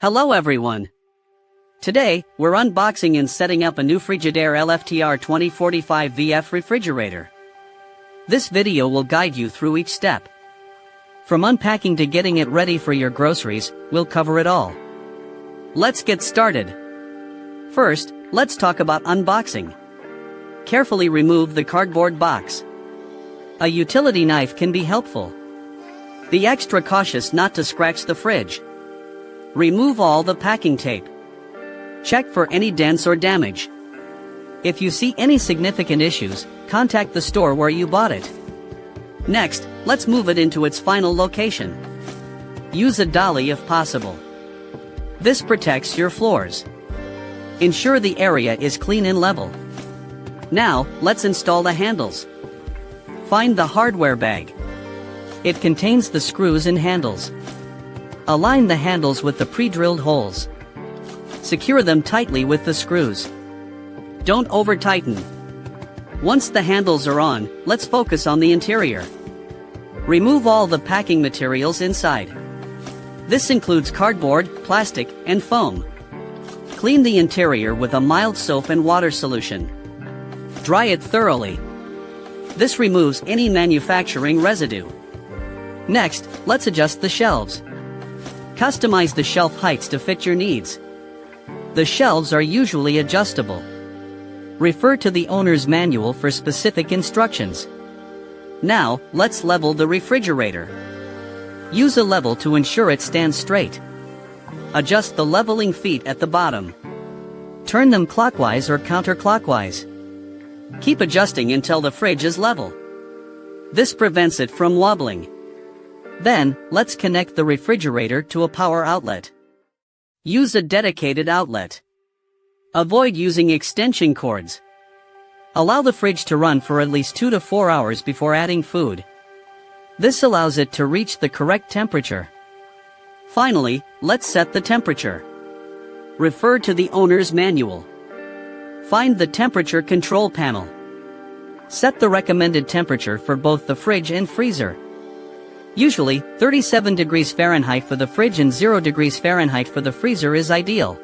Hello everyone. Today, we're unboxing and setting up a new Frigidaire LFTR2045VF refrigerator. This video will guide you through each step. From unpacking to getting it ready for your groceries, we'll cover it all. Let's get started. First, let's talk about unboxing. Carefully remove the cardboard box. A utility knife can be helpful. Be extra cautious not to scratch the fridge. Remove all the packing tape. Check for any dents or damage. If you see any significant issues, contact the store where you bought it. Next, let's move it into its final location. Use a dolly if possible. This protects your floors. Ensure the area is clean and level. Now, let's install the handles. Find the hardware bag. It contains the screws and handles. Align the handles with the pre-drilled holes. Secure them tightly with the screws. Don't over-tighten. Once the handles are on, let's focus on the interior. Remove all the packing materials inside. This includes cardboard, plastic, and foam. Clean the interior with a mild soap and water solution. Dry it thoroughly. This removes any manufacturing residue. Next, let's adjust the shelves. Customize the shelf heights to fit your needs. The shelves are usually adjustable. Refer to the owner's manual for specific instructions. Now, let's level the refrigerator. Use a level to ensure it stands straight. Adjust the leveling feet at the bottom. Turn them clockwise or counterclockwise. Keep adjusting until the fridge is level. This prevents it from wobbling. Then, let's connect the refrigerator to a power outlet. Use a dedicated outlet. Avoid using extension cords. Allow the fridge to run for at least 2 to 4 hours before adding food. This allows it to reach the correct temperature. Finally, let's set the temperature. Refer to the owner's manual. Find the temperature control panel. Set the recommended temperature for both the fridge and freezer. Usually, 37 degrees Fahrenheit for the fridge and 0 degrees Fahrenheit for the freezer is ideal.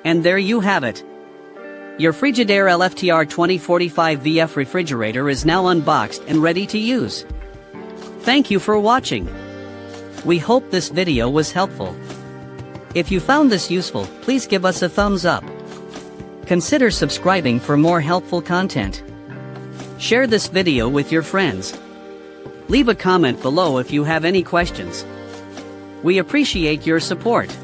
And there you have it. Your Frigidaire LFTR2045VF refrigerator is now unboxed and ready to use. Thank you for watching. We hope this video was helpful. If you found this useful, please give us a thumbs up. Consider subscribing for more helpful content. Share this video with your friends. Leave a comment below if you have any questions. We appreciate your support.